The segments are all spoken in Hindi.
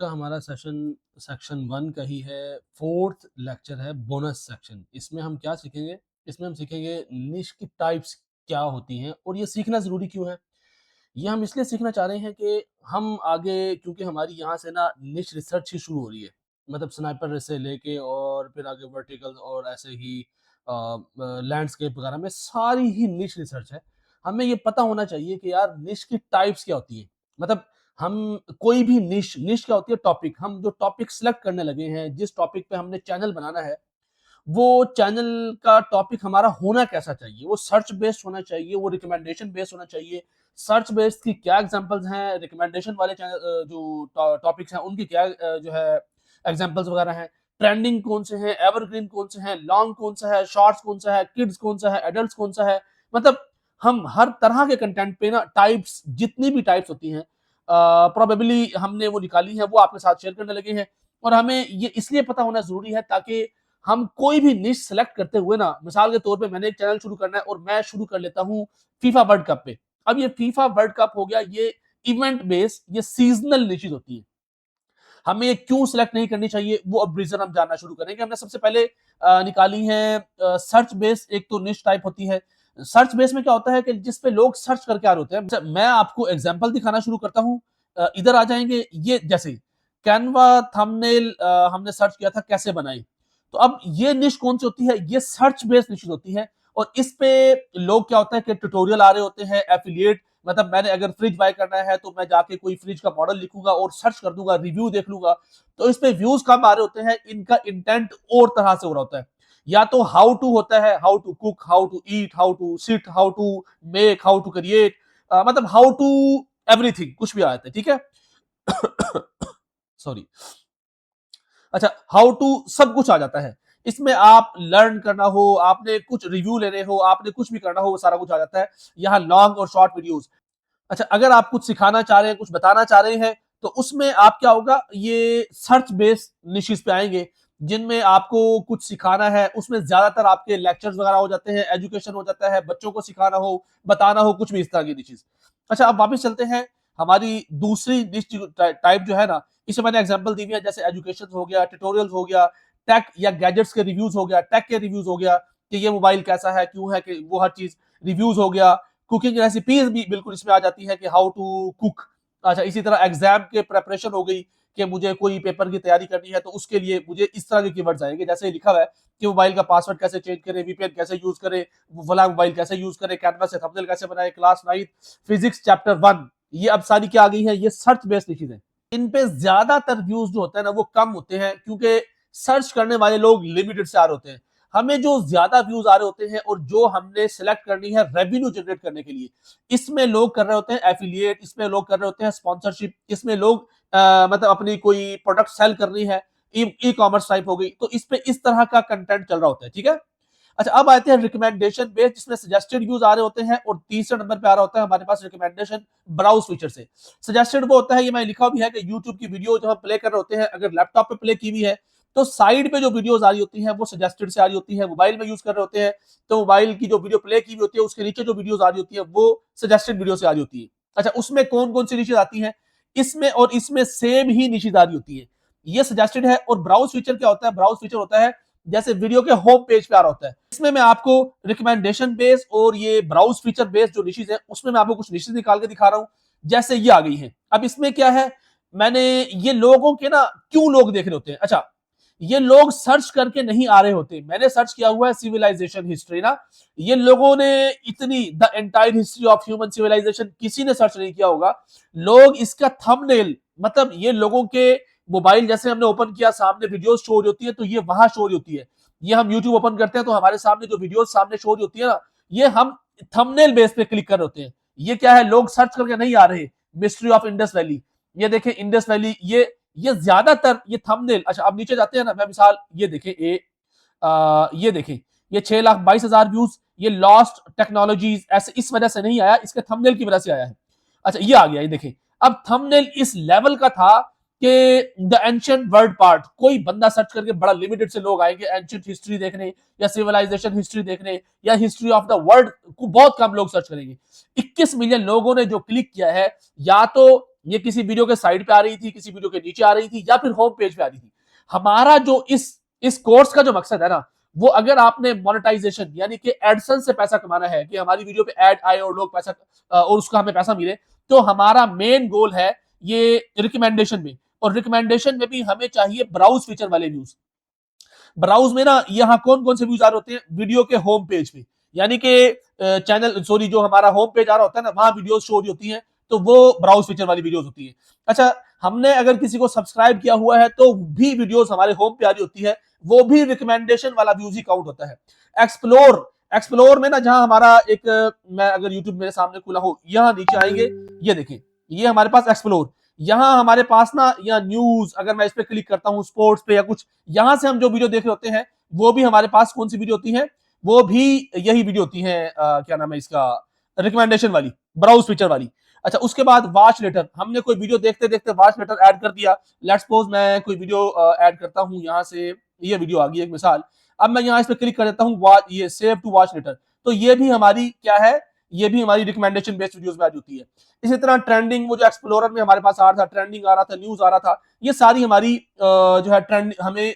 का हमारा सेक्शन 1 का ही है, 4th लेक्चर है बोनस सेक्शन। इसमें हम क्या सीखेंगे? इसमें हम सीखेंगे निश की टाइप्स क्या होती हैं और ये सीखना ज़रूरी क्यों है? ये हम इसलिए सीखना चाह रहे हैं कि हम आगे क्योंकि हमारी यहाँ से ना निश रिसर्च ही शुरू हो रही है। मतलब स्नाइपर से लेके और फिर आगे वर्टिकल और ऐसे ही लैंडस्केप वगैरह में सारी ही निश रिसर्च है। हमें ये पता होना चाहिए कि यार निश की टाइप्स क्या होती हैं? मतलब हम कोई भी निश क्या होती है टॉपिक, हम जो टॉपिक सेलेक्ट करने लगे हैं, जिस टॉपिक पे हमने चैनल बनाना है, वो चैनल का टॉपिक हमारा होना कैसा चाहिए? वो सर्च बेस्ड होना चाहिए, वो रिकमेंडेशन बेस्ड होना चाहिए। सर्च बेस्ड की क्या एग्जांपल्स हैं, रिकमेंडेशन वाले चैनल जो टॉपिक्स हैं उनकी क्या जो है एग्जांपल्स वगैरह हैं। ट्रेंडिंग कौन से हैं, एवरग्रीन कौन से हैं, लॉन्ग कौन सा है, शॉर्ट्स कौन सा है, किड्स कौन सा है, एडल्ट्स कौन सा है। मतलब हम हर तरह के कंटेंट पे ना टाइप्स जितनी भी टाइप्स होती हैं प्रोबेबली हमने वो निकाली है, वो आपके साथ शेयर करने लगे हैं। और हमें ये इसलिए पता होना ज़रूरी है ताकि हम कोई भी निश सेलेक्ट करते हुए ना, मिसाल के तौर पे मैंने एक चैनल शुरू करना है और मैं शुरू कर लेता हूँ फीफा वर्ल्ड कप पे। अब ये फीफा वर्ल्ड कप हो गया, ये इवेंट बेस्ड, ये सीजनल निशेज़ होती है। हमें ये क्यों सेलेक्ट नहीं करनी चाहिए, वो अब रीज़न हम जानना शुरू करेंगे। हमने सबसे पहले निकाली है सर्च बेस्ड एक तो निश टाइप होती है। सर्च बेस में क्या होता है कि जिस पे लोग सर्च करके आ रहे होते हैं। मैं आपको एग्जांपल दिखाना शुरू करता हूँ। इधर आ जाएंगे, ये जैसे कैनवा थंबनेल हमने सर्च किया था कैसे बनाएं। तो अब ये निश कौन सी होती है? ये सर्च बेस्ड निश होती है और इस पे लोग क्या होता है कि ट्यूटोरियल आ रहे होते हैं, एफिलिएट। मतलब मैंने अगर फ्रिज बाय करना है तो मैं जाके कोई फ्रिज का मॉडल लिखूंगा और सर्च कर दूंगा, रिव्यू देख लूंगा। तो इस पे व्यूज कम आ रहे होते हैं, इनका इंटेंट और तरह से हो रहा होता है। या तो हाउ टू होता है, how to cook, how to eat, how to sit, how to make, how to create, मतलब हाउ टू एवरीथिंग, कुछ भी आ जाता है, ठीक है। सॉरी। अच्छा, हाउ टू सब कुछ आ जाता है इसमें। आप लर्न करना हो, आपने कुछ रिव्यू लेने हो, आपने कुछ भी करना हो, वो सारा कुछ आ जाता है। यहाँ लॉन्ग और शॉर्ट वीडियोस। अच्छा, अगर आप कुछ सिखाना चाह रहे हैं, कुछ बताना चाह रहे हैं, तो उसमें आप क्या होगा, ये सर्च बेस्ड निशेस पे आएंगे जिनमें आपको कुछ सिखाना है। उसमें ज्यादातर आपके लेक्चर्स वगैरह हो जाते हैं, एजुकेशन हो जाता है, बच्चों को सिखाना हो, बताना हो, कुछ भी इस तरह की निशेस। अच्छा, अब वापस चलते हैं। हमारी दूसरी निश टाइप जो है ना, इसे मैंने एग्जांपल दी हुई है, जैसे एजुकेशन हो गया, ट्यूटोरियल्स हो गया, टेक या गैजेट्स के रिव्यूज हो गया, टेक के रिव्यूज हो गया कि ये मोबाइल कैसा है, क्यों है, कि वो हर चीज रिव्यूज हो गया। कुकिंग रेसिपीज भी बिल्कुल इसमें आ जाती है कि हाउ टू कुक। अच्छा, इसी तरह एग्जाम के प्रेपरेशन हो गई कि मुझे कोई पेपर की तैयारी करनी है तो उसके लिए मुझे इस तरह के कीवर्ड्स आएंगे, जैसे लिखा हुआ है कि मोबाइल का पासवर्ड कैसे चेंज करें, वीपीएन कैसे यूज करें, वाला मोबाइल कैसे यूज करें, कैनवा से थंबनेल कैसे बनाए, क्लास 9 फिजिक्स चैप्टर 1। ये अब सारी क्या आ गई है, ये सर्च बेस्ड चीजें। इन पे ज्यादातर व्यूज जो होते हैं ना, वो कम होते हैं क्योंकि सर्च करने वाले लोग लिमिटेड से आ रहे होते हैं। हमें जो ज्यादा व्यूज आ रहे होते हैं और जो हमने सेलेक्ट करनी है रेवेन्यू जनरेट करने के लिए, इसमें लोग कर रहे होते हैं एफिलिएट, इसमें लोग कर रहे होते हैं स्पॉन्सरशिप, इसमें लोग मतलब अपनी कोई प्रोडक्ट सेल करनी है, ई कॉमर्स टाइप हो गई, तो इस पे इस तरह का कंटेंट चल रहा होता है, ठीक है। अच्छा, अब आते हैं रिकमेंडेशन बेस्ड, जिसमें सजेस्टेड व्यूज आ रहे होते हैं और तीसरे नंबर पे आ रहा होता है हमारे पास रिकमेंडेशन ब्राउज फीचर से। सजेस्टेड वो होता है, ये मैं लिखा भी है कि यूट्यूब की वीडियो जब हम प्ले कर रहे होते हैं, अगर लैपटॉप पे प्ले की हुई है तो साइड पे जो वीडियोस आ रही होती हैं वो सजेस्टेड से आ रही होती है। मोबाइल में यूज कर रहे होते हैं तो मोबाइल की जो वीडियो प्ले की हुई होती है उसके नीचे जो वीडियोस आ रही होती है वो सजेस्टेड वीडियो से आ रही होती है। अच्छा, उसमें कौन कौन सी निशेज आती है? इसमें और इसमें सेम ही निशेज आ रही होती है। ये सजेस्टेड है। और ब्राउज फीचर क्या होता है? ब्राउज फीचर होता है जैसे वीडियो के होम पेज पे आ रहा होता है, इसमें मैं आपको रिकमेंडेशन बेस और ये ब्राउज फीचर बेस जो निशेज है उसमें मैं आपको कुछ निशेज निकाल के दिखा रहा हूं। जैसे ये आ गई है। अब इसमें क्या है, मैंने ये लोगों के ना, क्यों लोग देख रहे होते हैं। अच्छा, ये लोग सर्च करके नहीं आ रहे होते। मैंने सर्च किया हुआ है सिविलाइजेशन हिस्ट्री ना, ये लोगों ने इतनी the entire history of human civilisation किसी ने सर्च नहीं किया होगा। लोग इसका थंबनेल, मतलब ये लोगों के मोबाइल जैसे हमने ओपन किया, सामने वीडियोस शो हो रही होती है, तो ये वहां शो हो रही होती है। ये हम यूट्यूब ओपन करते हैं तो हमारे सामने जो वीडियोस सामने शो हो रही होती है ना, ये हम थंबनेल बेस पे क्लिक कर रहे होते हैं। ये क्या है, लोग सर्च करके नहीं आ रहे। मिस्ट्री ऑफ इंडस वैली, ये देखें इंडस वैली, ये ज्यादातर ये थंबनेल। अच्छा, अब नीचे जाते हैं ना, मैं मिसाल ये देखें ये देखें, ये 6,22,000 व्यूज, ये लॉस्ट टेक्नोलॉजीज, ऐसे इस वजह से नहीं आया, इसके थंबनेल की वजह से आया है। अच्छा, ये आ गया, ये देखें। अब थंबनेल इस लेवल का था कि द एंशिएंट वर्ल्ड पार्ट, कोई बंदा सर्च करके, बड़ा लिमिटेड से लोग आएंगे एंशिएंट हिस्ट्री देखने या सिविलाइजेशन हिस्ट्री देखने या हिस्ट्री ऑफ द वर्ल्ड को बहुत कम लोग सर्च करेंगे। 21 मिलियन लोगों ने जो क्लिक किया है, या तो ये किसी वीडियो के साइड पे आ रही थी, किसी वीडियो के नीचे आ रही थी, या फिर होम पेज पे आ रही थी। हमारा जो इस कोर्स का जो मकसद है ना, वो अगर आपने मोनेटाइजेशन यानी कि एडसेंस से पैसा कमाना है, कि हमारी वीडियो पे ऐड आए और लोग पैसा और उसका हमें पैसा मिले, तो हमारा मेन गोल है ये रिकमेंडेशन में। और रिकमेंडेशन में भी हमें चाहिए ब्राउज फीचर वाले व्यूज। ब्राउज में ना यहाँ कौन कौन से व्यूज आ रहे होते हैं, वीडियो के होम पेज पे, यानी कि चैनल सॉरी जो हमारा होम पेज आ रहा होता है ना, वहां वीडियोस शो हो रही होती हैं, तो वो ब्राउज फीचर वाली वीडियोस होती है। अच्छा, हमने अगर किसी को सब्सक्राइब किया हुआ है तो भी वीडियोस हमारे होम पे आ रही होती है, वो भी रिकमेंडेशन वाला व्यूज ही काउंट होता है। एक्सप्लोर एक्सप्लोर में ना, जहां हमारा एक मैं अगर यूट्यूब मेरे सामने खुला हो, यहां नीचे आएंगे, ये देखें, ये हमारे पास एक्सप्लोर, यहाँ हमारे पास ना, यहाँ न्यूज, अगर मैं इस पे क्लिक करता हूँ, स्पोर्ट्स पे या कुछ, यहां से हम जो वीडियो देख रहे होते हैं, वो भी हमारे पास कौन सी वीडियो होती है, वो भी यही वीडियो होती है, क्या नाम है इसका, रिकमेंडेशन वाली, ब्राउज फीचर वाली। अच्छा, उसके बाद वॉच लेटर, हमने कोई वीडियो देखते देखते वॉच लेटर ऐड कर दिया। लेट्स सपोज मैं कोई वीडियो ऐड करता हूँ, यहाँ से ये वीडियो आ गई एक मिसाल, अब मैं यहाँ इस पे क्लिक कर देता हूँ, ये सेव टू वॉच लेटर, तो ये भी हमारी क्या है, ये भी हमारी रिकमेंडेशन बेस्ड वीडियोस में आ जाती है। इसी तरह ट्रेंडिंग, वो जो एक्सप्लोरर में हमारे पास आ रहा था, ट्रेंडिंग आ रहा था, न्यूज आ रहा था, ये सारी हमारी जो है ट्रेंड, हमें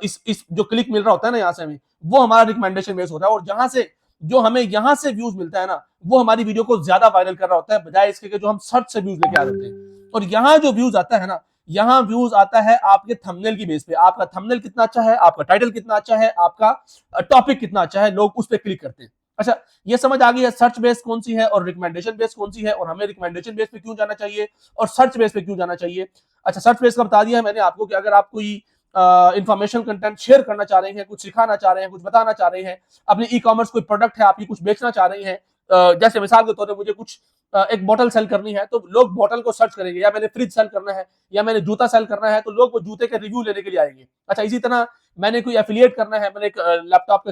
इस जो क्लिक मिल रहा होता है ना यहाँ से हमें, वो हमारा रिकमेंडेशन बेस होता है। और जहां से जो हमें यहाँ से व्यूज मिलता है ना, वो हमारी वीडियो को ज्यादा वायरल कर रहा होता है, बजाय इसके कि जो हम सर्च से व्यूज लेके आ रहे होते हैं। और यहाँ जो व्यूज आता है ना, यहाँ व्यूज आता है आपके थंबनेल की बेस पे, आपका थंबनेल कितना अच्छा है, आपका टाइटल कितना अच्छा है, आपका टॉपिक कितना अच्छा है, लोग उस पर क्लिक करते हैं। अच्छा, ये समझ आ गई है सर्च बेस कौन सी है और रिकमेंडेशन बेस कौन सी है, और हमें रिकमेंडेशन बेस पे क्यों जाना चाहिए और सर्च बेस पे क्यों जाना चाहिए। अच्छा, सर्च बेस का बता दिया है मैंने आपको कि अगर आप कोई इंफॉर्मेशन कंटेंट शेयर करना चाह रहे हैं, कुछ सिखाना चाह रहे हैं, कुछ बताना चाह रहे हैं, अपनी ई कॉमर्स कोई प्रोडक्ट है आपकी, कुछ बेचना चाह रहे हैं, जैसे मिसाल के तौर पर मुझे कुछ एक बोतल सेल करनी है, तो लोग बोतल को सर्च करेंगे, या मैंने फ्रिज सेल करना है, या मैंने जूता सेल करना है, तो लोग वो जूते के रिव्यू लेने के लिए आएंगे। अच्छा, इसी तरह मैंने कोई एफिलिएट करना है, मैंने एक लैपटॉप का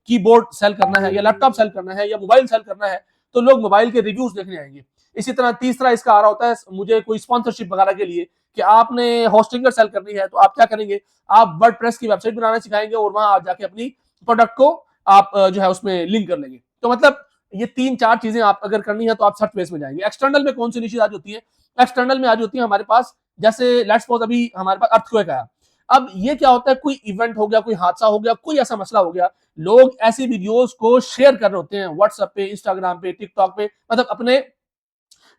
कीबोर्ड सेल करना है, या लैपटॉप सेल करना है, या मोबाइल सेल करना है, तो लोग मोबाइल के रिव्यूज देखने आएंगे। इसी तरह तीसरा इसका आ रहा होता है, मुझे कोई स्पॉन्सरशिप वगैरह के लिए, कि आपने होस्टिंगर सेल करनी है, तो आप क्या करेंगे, आप वर्डप्रेस की वेबसाइट बनाना सिखाएंगे, और वहां आप जाके अपनी प्रोडक्ट को आप जो है उसमें लिंक कर लेंगे। तो मतलब ये 3-4 चीजें आप अगर करनी है तो आप सर्च बेस में जाएंगे। एक्सटर्नल में कौन सी निश्चित आ जाती है, एक्सटर्नल में आ जाती है हमारे पास, जैसे लेट्स सपोज अभी हमारे पास अर्थक्वेक आया। अब ये क्या होता है, कोई इवेंट हो गया, कोई हादसा हो गया, कोई ऐसा मसला हो गया, लोग ऐसी वीडियोस को शेयर कर रहे होते हैं व्हाट्सएप पे, इंस्टाग्राम पे, टिकटॉक पे, मतलब अपने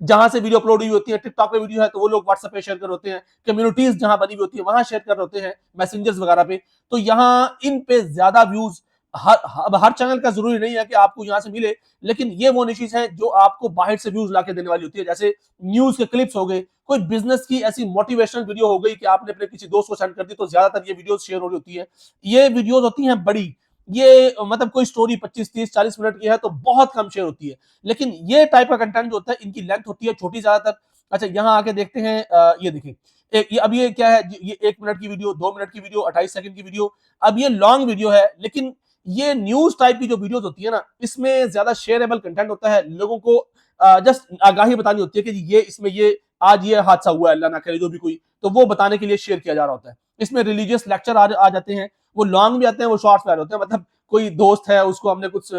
जहां से वीडियो अपलोड हुई होती है, टिकटॉक पे वीडियो है तो वो लोग व्हाट्सएप पे शेयर कर होते हैं, कम्युनिटीज जहां बनी हुई होती है वहां शेयर कर रहे होते हैं, मैसेंजर्स वगैरह पे। तो यहाँ इन पे ज्यादा व्यूज, हर चैनल का जरूरी नहीं है कि आपको यहाँ से मिले, लेकिन ये वो निशीज है जो आपको बाहर से व्यूज लाके देने वाली होती है, जैसे न्यूज के क्लिप्स हो गए, कोई बिजनेस की ऐसी मोटिवेशनल वीडियो हो गई कि आपने अपने किसी दोस्त को सेंड कर दी, तो ज्यादातर ये वीडियो शेयर हो रही होती है। ये वीडियोज होती हैं बड़ी, ये मतलब कोई स्टोरी 25-30-40 मिनट की है तो बहुत कम शेयर होती है, लेकिन ये टाइप का कंटेंट जो होता है इनकी लेंथ होती है छोटी ज्यादातर। अच्छा, यहाँ आके देखते हैं, ये देखिए, अब ये क्या है, ये 1 मिनट की वीडियो, 2 मिनट की वीडियो, 28 सेकंड की वीडियो। अब ये लॉन्ग वीडियो है, लेकिन ये न्यूज टाइप की जो वीडियोस होती है ना, इसमें ज्यादा शेयरेबल कंटेंट होता है, लोगों को जस्ट आगाही बतानी होती है कि ये इसमें ये आज ये हादसा हुआ है, अल्लाह ना करे जो भी कोई, तो वो बताने के लिए शेयर किया जा रहा होता है। इसमें रिलीजियस लेक्चर आ जाते हैं, वो लॉन्ग भी आते हैं, वो शॉर्ट्स भी आ रहे होते हैं, मतलब कोई दोस्त है उसको हमने कुछ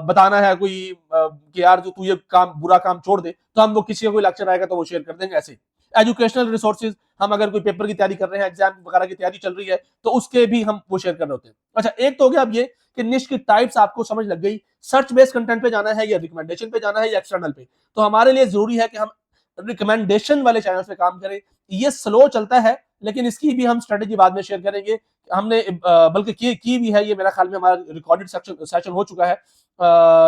बताना है कोई कि यार जो तू ये काम बुरा काम छोड़ दे, तो हम वो किसी का कोई लेक्चर आएगा तो वो शेयर कर देंगे। ऐसे एजुकेशनल रिसोर्सेज, हम अगर कोई पेपर की तैयारी कर रहे हैं, एग्जाम वगैरह की तैयारी चल रही है, तो उसके भी हम वो शेयर कर रहे होते हैं। अच्छा, एक तो हो गया अब ये कि निश की टाइप्स आपको समझ लग गई, सर्च बेस्ड कंटेंट पे जाना है या रिकमेंडेशन पे जाना है या एक्सटर्नल पे। तो हमारे लिए जरूरी है कि हम रिकमेंडेशन वाले चैनल पे काम करें। ये स्लो चलता है, लेकिन इसकी भी हम स्ट्रेटेजी बाद में शेयर करेंगे। हमने बल्कि की भी है, ये मेरा ख्याल में हमारा रिकॉर्डेड सेशन हो चुका है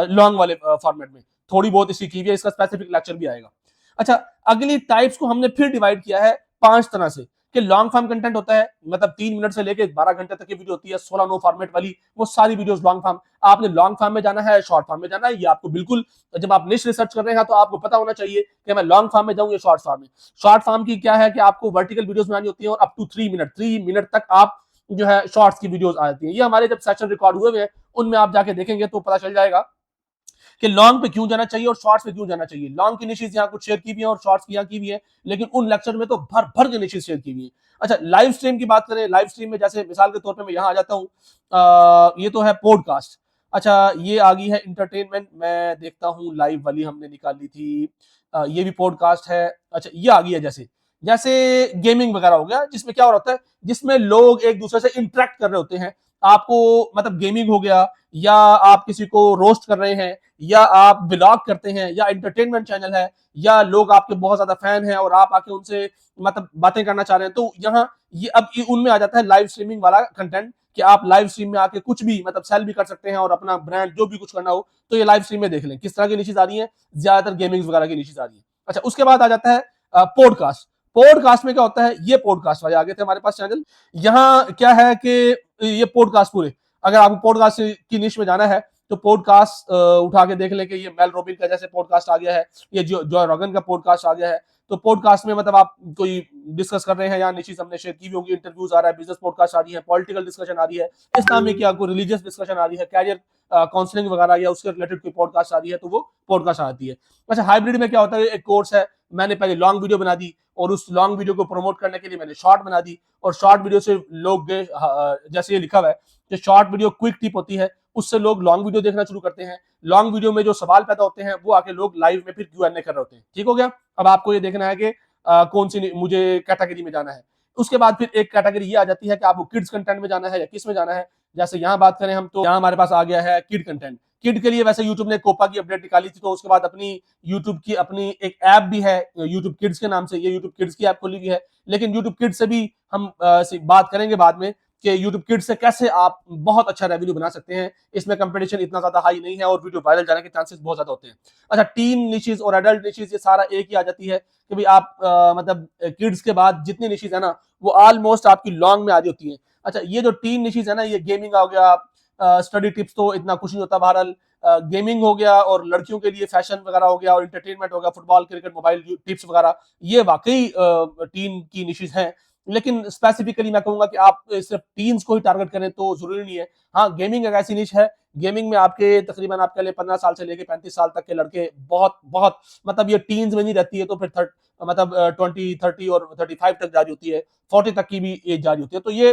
लॉन्ग वाले फॉर्मेट में, थोड़ी बहुत इसकी की भी है, इसका स्पेसिफिक लेक्चर भी आएगा। अच्छा, अगली टाइप्स को हमने फिर डिवाइड किया है 5 तरह से, कि लॉन्ग फॉर्म कंटेंट होता है, मतलब 3 मिनट से लेकर 12 घंटे तक की वीडियो होती है, 16 नो फॉर्मेट वाली, वो सारी वीडियोस लॉन्ग फॉर्म। आपने लॉन्ग फॉर्म में जाना है, शॉर्ट फॉर्म में जाना है, ये आपको बिल्कुल, जब आप निश रिसर्च कर रहे हैं तो आपको पता होना चाहिए कि मैं लॉन्ग फॉर्म में जाऊं या शॉर्ट फॉर्म में। शॉर्ट फॉर्म की क्या है कि आपको वर्टिकल वीडियोस बनानी होती है, और अप टू 3 मिनट तक आप जो है शॉर्ट्स की वीडियोस आ जाती है। ये हमारे जब सेशन रिकॉर्ड हुए हैं उनमें आप जाके देखेंगे तो पता चल जाएगा कि लॉन्ग पे क्यों जाना चाहिए और शॉर्ट्स पे क्यों जाना चाहिए। लॉन्ग की निशीज यहाँ कुछ शेयर की भी है और शॉर्ट्स की यहाँ की भी है, लेकिन उन लेक्चर में तो भर भर के निशीज शेयर की हुई है। अच्छा, लाइव स्ट्रीम की बात करें, लाइव स्ट्रीम में जैसे मिसाल के तौर पे मैं यहाँ आ जाता हूँ, ये तो है पॉडकास्ट। अच्छा, ये आ गई है इंटरटेनमेंट, मैं देखता हूँ लाइव वाली हमने निकाली थी, ये भी पॉडकास्ट है। अच्छा, ये आ गई है जैसे जैसे गेमिंग वगैरह हो गया, जिसमें क्या हो रहा है, जिसमें लोग एक दूसरे से इंटरेक्ट कर रहे होते हैं। आपको मतलब गेमिंग हो गया, या आप किसी को रोस्ट कर रहे हैं, या आप व्लॉग करते हैं, या एंटरटेनमेंट चैनल है, या लोग आपके बहुत ज्यादा फैन हैं और आप आके उनसे मतलब बातें करना चाह रहे हैं, तो यहाँ ये अब उनमें आ जाता है लाइव स्ट्रीमिंग वाला कंटेंट, कि आप लाइव स्ट्रीम में आके कुछ भी मतलब सेल भी कर सकते हैं और अपना ब्रांड जो भी कुछ करना हो तो ये लाइव स्ट्रीम में देख लें। किस तरह की निशेज आ रही है, ज्यादातर गेमिंग वगैरह की निशेज आ रही है। अच्छा, उसके बाद आ जाता है पॉडकास्ट। पॉडकास्ट में क्या होता है, ये पॉडकास्ट वाले आगे थे हमारे पास चैनल। यहाँ क्या है कि ये पॉडकास्ट पूरे, अगर आपको पॉडकास्ट की निश में जाना है तो पॉडकास्ट उठा के देख लें कि ये मेल रॉबिन का जैसे पॉडकास्ट आ गया है, ये जो रॉगन का पॉडकास्ट आ गया है। तो पॉडकास्ट में मतलब आप कोई डिस्कस कर रहे हैं, या निश्चित हमने शेयर की भी होगी, इंटरव्यूज आ रहा है, बिजनेस पॉडकास्ट आ रही है, पॉलिटिकल डिस्कशन आ रही है, इस्लामिक या कोई रिलीजियस डिस्कशन आ रही है, कैरियर काउंसलिंग वगैरह या उसके रिलेटेड कोई पॉडकास्ट आ रही है, तो वो पॉडकास्ट आती है। अच्छा, हाइब्रिड में क्या होता है, एक कोर्स है, मैंने पहले लॉन्ग वीडियो बना दी और उस लॉन्ग वीडियो को प्रमोट करने के लिए मैंने शॉर्ट बना दी, और शॉर्ट वीडियो से लोग जैसे ये लिखा हुआ है कि शॉर्ट वीडियो क्विक टिप होती है, उससे लोग लॉन्ग वीडियो देखना शुरू करते हैं। लॉन्ग वीडियो में जो सवाल पैदा होते हैं वो आके लोग लाइव में फिर Q&A कर रहे होते हैं। ठीक हो गया। अब आपको ये देखना है कि कौन सी मुझे कैटेगरी में जाना है। उसके बाद फिर एक कैटेगरी ये आ जाती है कि आपको किड्स कंटेंट में जाना है या किस में जाना है। जैसे यहाँ बात करें हम, तो यहाँ हमारे पास आ गया है किड कंटेंट। किड के लिए वैसे यूट्यूब ने कोपा की अपडेट निकाली थी, तो उसके बाद अपनी यूट्यूब की अपनी एक ऐप भी है यूट्यूब किड्स के नाम से, ये यूट्यूब किड्स की ऐप खोली हुई है। लेकिन यूट्यूब किड्स से भी हम बात करेंगे बाद में कि यूट्यूब किड्स से कैसे आप बहुत अच्छा रेवेन्यू बना सकते हैं। इसमें कंपटीशन इतना ज्यादा हाई नहीं है और वीडियो वायरल जाने के चांसेस बहुत ज्यादा होते हैं। अच्छा, टीन निशेज और एडल्ट निशेज ये सारा एक ही आ जाती है कि भाई आप मतलब किड्स के बाद जितनी निशेज है ना वो ऑलमोस्ट आपकी लॉन्ग में आ रही होती है। अच्छा, ये जो टीन निशेज है ना, ये गेमिंग हो गया, स्टडी टिप्स तो इतना कुछ नहीं होता बहरहाल, गेमिंग हो गया, और लड़कियों के लिए फैशन वगैरह हो गया, और इंटरटेनमेंट हो गया, फुटबॉल क्रिकेट मोबाइल टिप्स वगैरह, ये वाकई टीन की निशेज हैं। लेकिन स्पेसिफिकली मैं कहूंगा कि आप सिर्फ टीन्स को ही टारगेट करें तो जरूरी नहीं है। हाँ, गेमिंग एक ऐसी निश है, गेमिंग में आपके तकरीबन आपके लिए 15 साल से लेकर 35 साल तक के लड़के बहुत बहुत मतलब ये टीन्स में नहीं रहती है, तो फिर मतलब 20 30 और 35 तक जा रही होती है, 40 तक की भी एज जा रही होती है। तो ये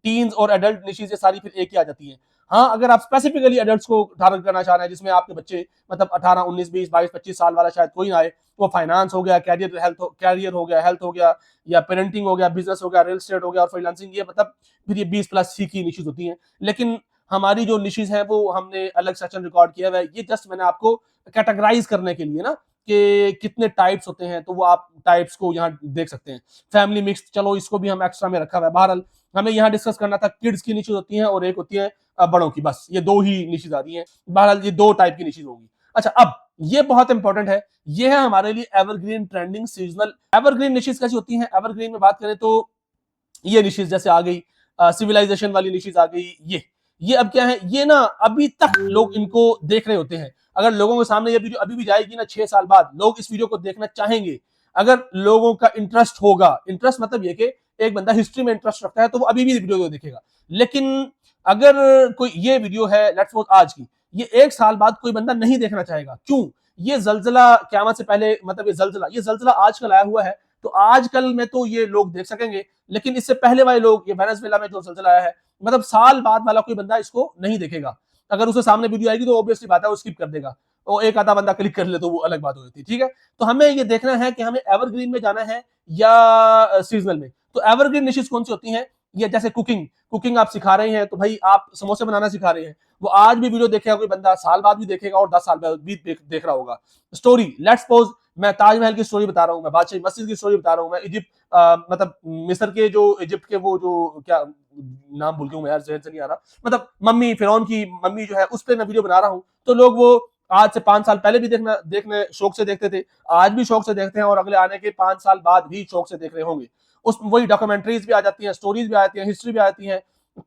टीन्स और एडल्ट निशेज ये सारी फिर एक ही आ जाती है। हाँ, अगर आप स्पेसिफिकली एडल्ट्स को टारगेट करना चाह रहे हैं, जिसमें आपके बच्चे मतलब 18 19 20 22 25 साल वाला शायद कोई ना आए, वो फाइनेंस हो गया, कैरियर हो गया, हेल्थ हो गया, या पेरेंटिंग हो गया, बिजनेस हो गया, रियल एस्टेट हो गया और फ्रीलांसिंग, ये मतलब फिर ये 20 प्लस सी की निशेज होती हैं। लेकिन हमारी जो निशेज है वो हमने अलग सेक्शन रिकॉर्ड किया हुआ है, ये जस्ट मैंने आपको कैटेगराइज करने के लिए ना कि कितने टाइप्स होते हैं, तो वो आप टाइप्स को यहाँ देख सकते हैं। फैमिली मिक्स, चलो इसको भी हम एक्स्ट्रा में रखा हुआ है। बहरहाल हमें यहाँ डिस्कस करना था, किड्स की निशेज होती है और एक होती है बड़ों की, बस ये दो ही निशेज आ रही है। बहरहाल ये दो टाइप की निशेज होगी। अच्छा, अब ये बहुत इंपॉर्टेंट है, ये है हमारे लिए evergreen trending seasonal. Evergreen niches कैसी होती हैं, एवरग्रीन में बात करें तो ये निशेज जैसे आ गई, सिविलाइजेशन वाली निशेज आ गई, ये अब क्या है, ये ना अभी तक लोग इनको देख रहे होते हैं। अगर लोगों के सामने ये वीडियो अभी भी जाएगी ना 6 साल बाद, लोग इस वीडियो को देखना चाहेंगे। अगर लोगों का इंटरेस्ट होगा, इंटरेस्ट मतलब ये कि एक बंदा हिस्ट्री में इंटरेस्ट रखता है तो वो अभी भी वीडियो को देखेगा। लेकिन अगर कोई ये वीडियो है लेट्स सपोज आज की, ये 1 साल बाद कोई बंदा नहीं देखना चाहेगा। क्यों? ये जलजला क़यामत से पहले, मतलब ये जलजला आजकल आया हुआ है, तो आजकल में तो ये लोग देख सकेंगे, लेकिन इससे पहले वाले लोग, ये वेनेजुएला में जो जलजला आया है, मतलब साल बाद वाला कोई बंदा इसको नहीं देखेगा। अगर उसके सामने वीडियो आएगी तो ऑब्वियसली बात है वो स्किप कर देगा, और एक आधा बंदा क्लिक कर ले तो वो अलग बात हो जाती है। ठीक है, तो हमें ये देखना है कि हमें एवरग्रीन में जाना है या सीजनल में। तो एवरग्रीन निशेज कौन सी होती हैं, ये जैसे कुकिंग आप सिखा रहे हैं, तो भाई आप समोसे बनाना सिखा रहे हैं, वो आज भी वीडियो देखेगा कोई बंदा, साल बाद भी देखेगा और 10 साल बाद भी देख रहा होगा। स्टोरी, लेट्स सपोज मैं ताजमहल की स्टोरी बता रहा हूँ, मैं बादशाही मस्जिद की स्टोरी बता रहा हूँ, मैं इजिप्ट मतलब मिस्र के जो इजिप्ट के वो जो क्या नाम भूल गया हूँ मैं यार, जहन से नहीं आ रहा, मतलब मम्मी, फिरौन की मम्मी जो है, उस पर मैं वीडियो बना रहा हूँ, तो लोग वो आज से 5 साल पहले भी देखने शौक से देखते थे, आज भी शौक से देखते हैं, और अगले आने के 5 साल बाद भी शौक से देख रहे होंगे। उस वही डॉक्यूमेंट्रीज भी आ जाती हैं, स्टोरीज भी आ जाती हैं, हिस्ट्री भी आ जाती है,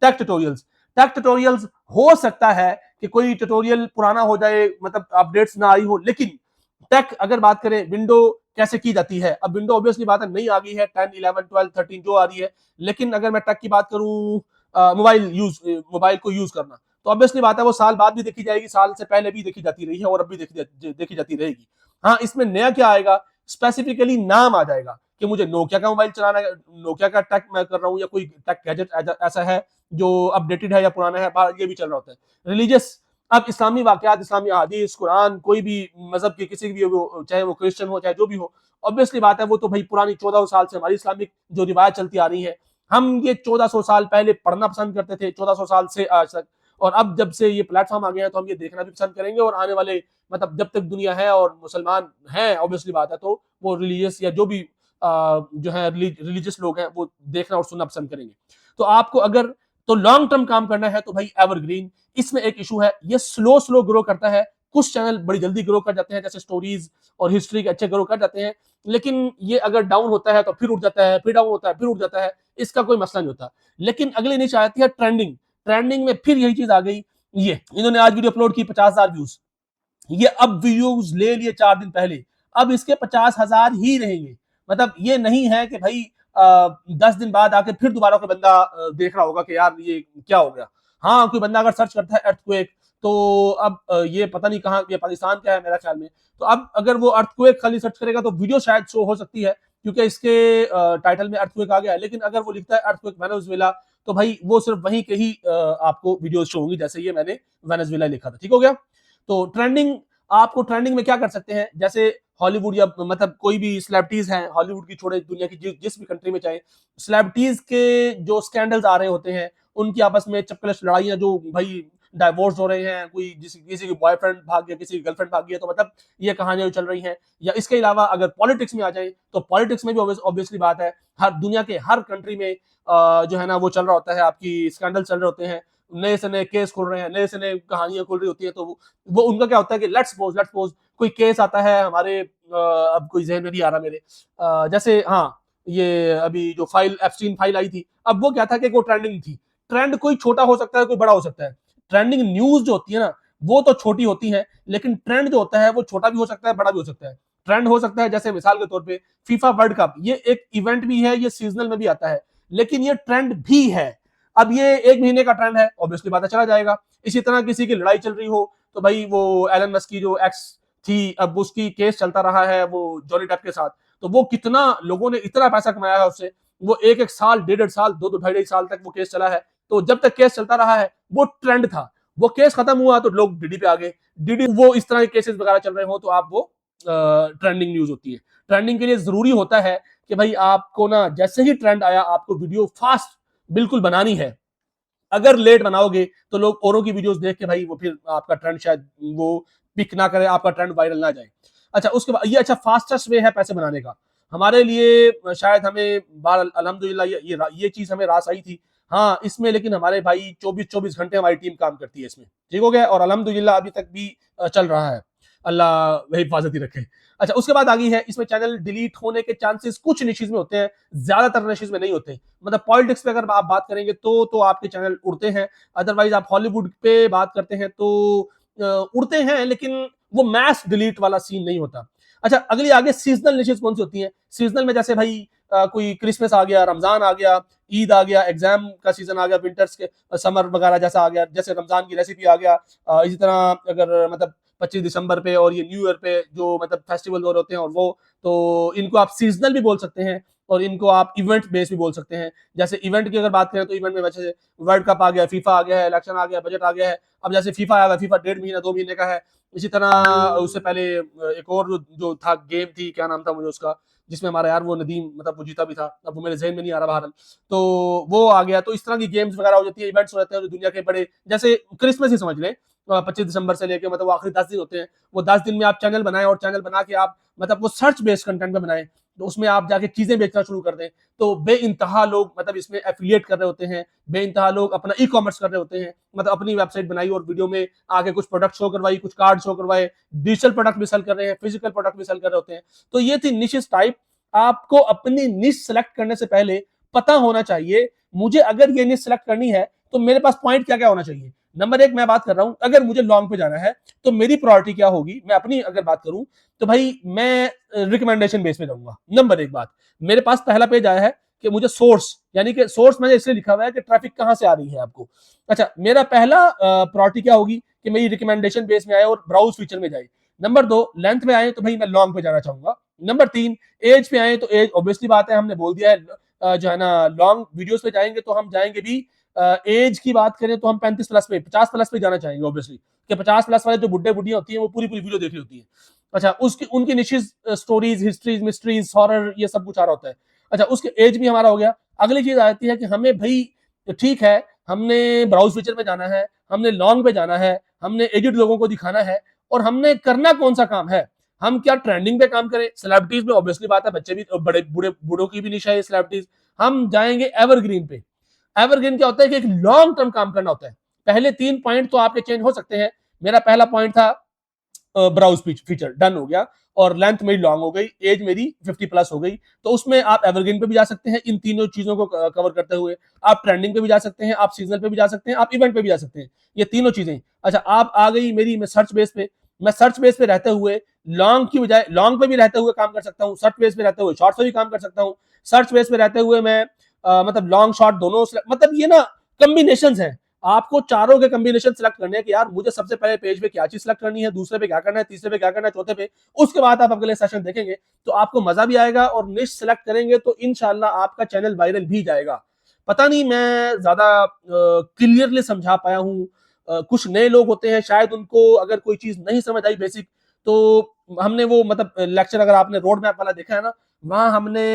टेक ट्यूटोरियल्स हो सकता है कि कोई ट्यूटोरियल पुराना हो जाए, मतलब अपडेट्स ना आई हो, लेकिन टेक अगर बात करें, विंडो कैसे की जाती है, अब विंडो ऑब्वियसली बात है नई आ गई है, 10 11 12 13 जो आ रही है, लेकिन अगर मैं टेक की बात करूं, मोबाइल को यूज करना, तो ऑब्वियसली बात है वो साल बाद भी देखी जाएगी, साल से पहले भी देखी जाती रही है और अब भी देखी जाती रहेगी। हाँ, इसमें नया क्या आएगा, स्पेसिफिकली नाम आ जाएगा कि मुझे नोकिया का मोबाइल चलाना है, नोकिया का टेक मैं कर रहा हूँ, या कोई टेक गैजेट ऐसा है जो अपडेटेड है या पुराना है, ये भी चल रहा होता है। रिलीजियस अब इस्लामी वाकयात, इस्लामी हदीस, कुरान, कोई भी मजहब की किसी भी हो, चाहे वो क्रिश्चियन हो चाहे जो भी हो, ऑब्वियसली बात है वो तो भाई पुरानी 1400 साल से हमारी इस्लामिक जो रिवायत चलती आ रही है, हम ये 1400 साल पहले पढ़ना पसंद करते थे, 1400 साल से आज तक। और अब जब से ये प्लेटफॉर्म आ गया है तो हम ये देखना भी पसंद करेंगे, और आने वाले मतलब जब तक दुनिया है और मुसलमान हैं, ऑब्वियसली बात है, तो वो रिलीजियस या जो भी जो है रिलीजियस लोग हैं वो देखना और सुनना पसंद करेंगे। तो आपको अगर तो लॉन्ग टर्म काम करना है तो भाई एवरग्रीन। इसमें एक इशू है, ये स्लो स्लो ग्रो करता है। कुछ चैनल बड़ी जल्दी ग्रो कर जाते हैं, जैसे स्टोरीज और हिस्ट्री के अच्छे ग्रो कर जाते हैं, लेकिन ये अगर डाउन होता है तो फिर उठ जाता है, फिर डाउन होता है, फिर उठ जाता है, इसका कोई मसला नहीं होता। लेकिन अगली निश आती है ट्रेंडिंग। ट्रेंडिंग में फिर यही चीज आ गई, ये इन्होंने आज वीडियो अपलोड की 50,000 व्यूज, ये अब व्यूज ले लिए 4 दिन पहले, अब इसके 50,000 ही रहेंगे। मतलब ये नहीं है कि भाई 10 दिन बाद आके फिर दोबारा कोई बंदा देख रहा होगा कि यार ये क्या हो गया। हाँ, कोई बंदा अगर सर्च करता है अर्थक्वेक, तो अब ये पता नहीं कहाँ, ये पाकिस्तान का है मेरा ख्याल में, तो अब अगर वो अर्थक्वेक खाली सर्च करेगा तो वीडियो शायद शो हो सकती है, क्योंकि इसके टाइटल में अर्थक्वेक आ गया है। लेकिन अगर वो लिखता है अर्थक्वेक वेनेजुएला, तो भाई वो सिर्फ वहीं के ही आपको वीडियो शो होंगी, जैसे ये मैंने वेनेजुएला लिखा था। ठीक हो गया। तो ट्रेंडिंग, आपको ट्रेंडिंग में क्या कर सकते हैं, जैसे हॉलीवुड या मतलब कोई भी सेलिब्रिटीज हैं, हॉलीवुड की छोड़े दुनिया की जिस भी कंट्री में चाहे, सेलिब्रिटीज के जो स्कैंडल्स आ रहे होते हैं, उनकी आपस में चपकलश लड़ाइयां, जो भाई डाइवोर्स हो रहे हैं, कोई किसी की बॉयफ्रेंड भाग गया, किसी की गर्लफ्रेंड भाग गया, तो मतलब ये कहानियां चल रही हैं। या इसके अलावा अगर पॉलिटिक्स में आ जाए, तो पॉलिटिक्स में भी ऑब्वियसली बात है, हर दुनिया के हर कंट्री में जो है ना वो चल रहा होता है, आपकी स्कैंडल चल रहे होते हैं, नए से नए केस खुल रहे हैं, नए से नए कहानियां खुल रही होती है। तो वो उनका क्या होता है कि लेट्स सपोज कोई केस आता है हमारे, अब कोई जहन में नहीं आ रहा मेरे, जैसे हाँ, ये अभी जो फाइल एप्स्टीन फाइल आई थी, अब वो क्या था कि वो ट्रेंडिंग थी। ट्रेंड कोई छोटा हो सकता है, कोई बड़ा हो सकता है। ट्रेंडिंग न्यूज जो होती है ना, वो तो छोटी होती है, लेकिन ट्रेंड जो होता है वो छोटा भी हो सकता है, बड़ा भी हो सकता है। ट्रेंड हो सकता है, जैसे मिसाल के तौर पे फीफा वर्ल्ड कप, ये एक इवेंट भी है, ये सीजनल में भी आता है, लेकिन ये ट्रेंड भी है। अब ये 1 महीने का ट्रेंड है, ऑब्वियसली बात है चला जाएगा। इसी तरह किसी की लड़ाई चल रही हो, तो भाई वो एलन मस्क की जो एक्स थी, अब उसकी केस चलता रहा है वो जॉनी डेप के साथ, तो वो कितना लोगों ने इतना पैसा कमाया है उससे, वो एक एक साल, 1.5 साल, 2-2 ढाई साल तक वो केस चला है। तो जब तक केस चलता रहा है वो ट्रेंड था, वो केस खत्म हुआ तो लोग डीडी पे आ गए, डीडी वो इस तरह के केसेस वगैरह चल रहे हो तो आप वो ट्रेंडिंग न्यूज होती है। ट्रेंडिंग के लिए जरूरी होता है कि भाई आपको ना जैसे ही ट्रेंड आया, आपको वीडियो फास्ट बिल्कुल बनानी है। अगर लेट बनाओगे तो लोग औरों की वीडियोस देख के भाई वो फिर आपका ट्रेंड शायद वो पिक ना करे, आपका ट्रेंड वायरल ना जाए। अच्छा, उसके बाद ये अच्छा फास्टेस्ट वे है पैसे बनाने का हमारे लिए, शायद हमें बार अल्हम्दुलिल्लाह ये चीज हमें रास आई थी। हाँ, इसमें लेकिन हमारे भाई 24-24 घंटे हमारी टीम काम करती है इसमें। ठीक हो गया, और अल्हम्दुलिल्लाह अभी तक भी चल रहा है, अल्लाह वही हिफाजत ही रखे। अच्छा, उसके बाद आ गई है, इसमें चैनल डिलीट होने के चांसेस कुछ निशीज में होते हैं, ज्यादातर निशीज में नहीं होते। मतलब पॉलिटिक्स पे अगर आप बात करेंगे तो आपके चैनल उड़ते हैं, अदरवाइज आप हॉलीवुड पे बात करते हैं तो उड़ते हैं, लेकिन वो मैस डिलीट वाला सीन नहीं होता। अच्छा, अगली आगे सीजनल निशीज कौन सी होती हैं? सीजनल में जैसे भाई कोई क्रिसमस आ गया, रमजान आ गया, ईद आ गया, एग्जाम का सीजन आ गया, विंटर्स के समर वगैरह जैसा आ गया, जैसे रमजान की रेसिपी आ गया। इसी तरह अगर मतलब 25 दिसंबर पे और ये न्यू ईयर पे जो मतलब फेस्टिवल हो रहे होते हैं, और वो तो इनको आप सीजनल भी बोल सकते हैं, और इनको आप इवेंट बेस भी बोल सकते हैं। जैसे इवेंट की अगर बात करें तो इवेंट में वैसे वर्ल्ड कप आ गया, फीफा आ गया है, इलेक्शन आ गया, बजट आ गया है। अब जैसे फीफा आएगा, फीफा 1.5 महीना 2 महीने का है। इसी तरह उससे पहले एक और जो था गेम थी, क्या नाम था मुझे उसका, जिसमें हमारा यार वो नदीम मतलब वो जीता भी था, अब वो मेरे जहन में नहीं आ रहा बहरहाल। तो वो आ गया, तो इस तरह की गेम्स वगैरह हो जाती है, इवेंट्स हो जाते हैं जो दुनिया के बड़े, जैसे क्रिसमस ही समझ लें, 25 दिसंबर से लेके मतलब आखिरी 10 दिन होते हैं। वो 10 दिन में आप चैनल बनाएं, और चैनल बना के आप मतलब वो सर्च बेस्ड कंटेंट पे बनाएं, तो उसमें आप जाके चीजें बेचना शुरू कर दें। तो बेइंतहा लोग मतलब इसमें एफिलिएट कर रहे होते हैं, बेइंतहा लोग अपना ई कॉमर्स कर रहे होते हैं, मतलब अपनी वेबसाइट बनाई और वीडियो में आगे कुछ प्रोडक्ट शो करवाई, कुछ कार्ड शो करवाए, डिजिटल प्रोडक्ट भी सेल कर रहे हैं, फिजिकल प्रोडक्ट भी सेल कर रहे होते हैं। तो ये थी निशिस टाइप। आपको अपनी निश सेलेक्ट करने से पहले पता होना चाहिए, मुझे अगर ये निश सेलेक्ट करनी है तो मेरे पास पॉइंट क्या क्या होना चाहिए। नंबर 1 मैं बात कर रहा हूं, अगर मुझे लॉन्ग पे जाना है तो मेरी प्रायोरिटी क्या होगी, मैं अपनी अगर बात करूं तो भाई मैं रिकमेंडेशन बेस पे जाऊंगा। नंबर 1 बात, मेरे पास पहला पेज आया है कि मुझे सोर्स, यानी कि सोर्स मैंने इसलिए लिखा हुआ है कि ट्रैफिक कहां से आ रही है आपको। अच्छा, मेरा पहला प्रायोरिटी क्या होगी कि मेरी रिकमेंडेशन बेस में आए और ब्राउज फीचर में जाए। नंबर 2, लेंथ में आए तो भाई मैं लॉन्ग पे जाना चाहूंगा। नंबर 3, एज पे आए तो एज ऑब्वियसली बात है, हमने बोल दिया है जो है ना लॉन्ग वीडियोस पे जाएंगे तो हम जाएंगे भी एज की बात करें तो हम 35 प्लस पे 50 प्लस पे जाना चाहेंगे ऑब्वियसली, कि 50 प्लस वाले जो बुड्ढे बुड्ढियां होती हैं वो पूरी पूरी वीडियो देख रही होती है। अच्छा, उसकी उनकी निशिस स्टोरीज, हिस्ट्रीज, मिस्ट्रीज, हॉरर, ये सब कुछ आ रहा होता है। अच्छा, उसके एज भी हमारा हो गया। अगली चीज आ जाती है कि हमें भाई ठीक है, हमने ब्राउज फीचर में जाना है, हमने लॉन्ग पे जाना है, हमने एडिट लोगों को दिखाना है, और हमने करना कौन सा काम है? हम क्या ट्रेंडिंग पे काम करें? सेलिब्रिटीज में ऑब्वियसली बात है, बच्चे भी, बड़े बूढ़े बूढ़ों की भी निशा है सेलिब्रिटीज। हम जाएंगे एवरग्रीन पे। एवरग्रीन क्या होता है कि एक लॉन्ग टर्म काम करना होता है। पहले 3 पॉइंट तो आपके चेंज हो सकते हैं। मेरा पहला पॉइंट था ब्राउज फीचर, डन हो गया, और लेंथ मेरी लॉन्ग हो गई, एज मेरी 50 प्लस हो गई, तो उसमें आप एवरग्रीन पे भी जा सकते हैं इन तीनों चीजों को कवर करते हुए। आप ट्रेंडिंग पे भी जा सकते हैं, आप सीजनल पे भी जा सकते हैं, आप इवेंट पे भी जा सकते हैं, ये तीनों चीजें। अच्छा, आप आ गई मेरी, मैं सर्च बेस पे, मैं सर्च बेस पे रहते हुए लॉन्ग की बजाय लॉन्ग पे भी रहते हुए काम कर सकता हूँ, सर्च बेस पे रहते हुए शॉर्ट पे भी काम कर सकता हूँ, सर्च बेस पे रहते हुए मैं मतलब लॉन्ग शॉर्ट दोनों, मतलब ये ना कम्बिनेशन है। आपको चारों के कॉम्बिनेशन सिलेक्ट करने हैं कि यार मुझे सबसे पहले पेज पे क्या चीज सिलेक्ट करनी है, दूसरे पे क्या करना है, तीसरे पे क्या करना है, चौथे पे, उसके बाद आप अगले सेशन देखेंगे तो आपको मजा भी आएगा, और निश सिलेक्ट करेंगे तो इंशाल्लाह आपका चैनल वायरल भी जाएगा। पता नहीं मैं ज्यादा क्लियरली समझा पाया हूँ। कुछ नए लोग होते हैं, शायद उनको अगर कोई चीज नहीं समझ आई बेसिक, तो हमने वो मतलब लेक्चर अगर आपने रोड मैप वाला देखा है ना, वहां हमने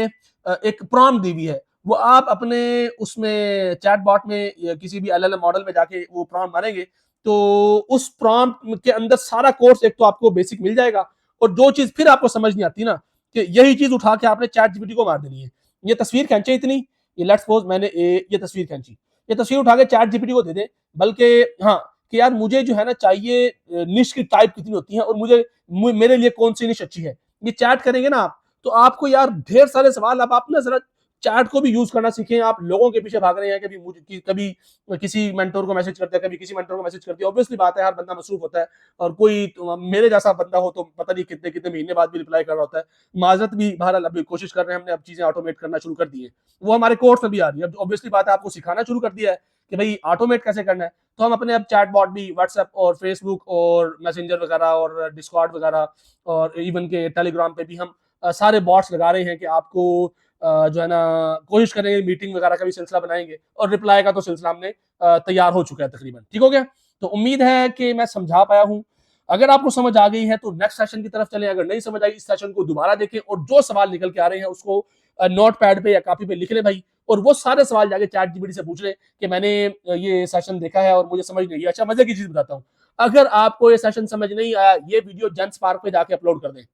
एक प्रॉम्प्ट दी हुई है, वो आप अपने उसमें चैट बॉट में या किसी भी एलएलएम मॉडल में जाके वो प्रॉम्प्ट मारेंगे, तो उस प्रॉम्प्ट के अंदर सारा कोर्स एक तो आपको बेसिक मिल जाएगा, और जो चीज फिर आपको समझ नहीं आती ना, कि यही चीज उठा के आपने चैट जीपीटी को मार देनी है। ये तस्वीर खींचे इतनी, ये लेट्स सपोज मैंने ये तस्वीर खींची, ये तस्वीर उठा के चैट जीपीटी को दे दे, बल्कि हाँ, कि यार मुझे जो है ना चाहिए निश की टाइप कितनी होती है, और मेरे लिए कौन सी निश अच्छी है, ये चैट करेंगे ना आप, तो आपको यार ढेर सारे सवाल, अब आप ना जरा चैट को भी यूज करना सीखें। आप लोगों के पीछे भाग रहे हैं, कभी मुझे कभी किसी मेंटोर को मैसेज करते हैं, कभी किसी मेंटोर को मैसेज करते हैं, ऑब्वियसली बात है हर बंदा मसरूफ होता है, और कोई तो मेरे जैसा बंदा हो तो पता नहीं कितने कितने महीने बाद भी रिप्लाई कर रहा होता है। माजरत भी बहरहाल अभी कोशिश कर रहे हैं, हमने अब चीजें ऑटोमेट करना शुरू कर दी है, वो हमारे कोर्स में भी आ रही है। अब ऑब्वियसली बात है आपको सिखाना शुरू कर दिया है कि भाई ऑटोमेट कैसे करना है, तो हम अपने अब चैट बॉट भी व्हाट्सएप और फेसबुक और मैसेंजर वगैरह और डिस्कॉर्ड वगैरह और इवन के टेलीग्राम पे भी हम सारे बॉट्स लगा रहे हैं कि आपको जो है ना, कोशिश करेंगे मीटिंग वगैरह का भी सिलसिला बनाएंगे, और रिप्लाई का तो सिलसिला हमने तैयार हो चुका है तकरीबन। ठीक हो गया? तो उम्मीद है कि मैं समझा पाया हूं। अगर आपको समझ आ गई है तो नेक्स्ट सेशन की तरफ चलें, अगर नहीं समझ आई इस सेशन को दोबारा देखें, और जो सवाल निकल के आ रहे हैं उसको नोट पैड पे या कॉपी पे लिख लें भाई, और वो सारे सवाल जाके चैट जीपीटी से पूछ लें कि मैंने ये सेशन देखा है और मुझे समझ नहीं आई। अच्छा, मजे की चीज बताता हूँ, अगर आपको ये सेशन समझ नहीं आया, ये वीडियो जेन स्पार्क पे जाके अपलोड कर दें,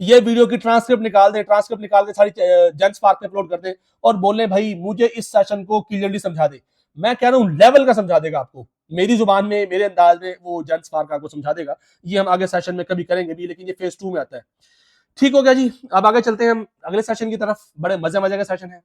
ये वीडियो की ट्रांसक्रिप्ट निकाल दें, ट्रांसक्रिप्ट निकाल के सारी जेन स्पार्क पे अपलोड कर दें, और बोले भाई मुझे इस सेशन को क्लियरली समझा दे। मैं कह रहा हूं लेवल का समझा देगा आपको, मेरी जुबान में, मेरे अंदाज में वो जेन स्पार्क आपको समझा देगा। ये हम आगे सेशन में कभी करेंगे भी, लेकिन ये फेज 2 में आता है। ठीक हो गया जी, अब आगे चलते हैं हम अगले सेशन की तरफ। बड़े मजे मजे का सेशन है।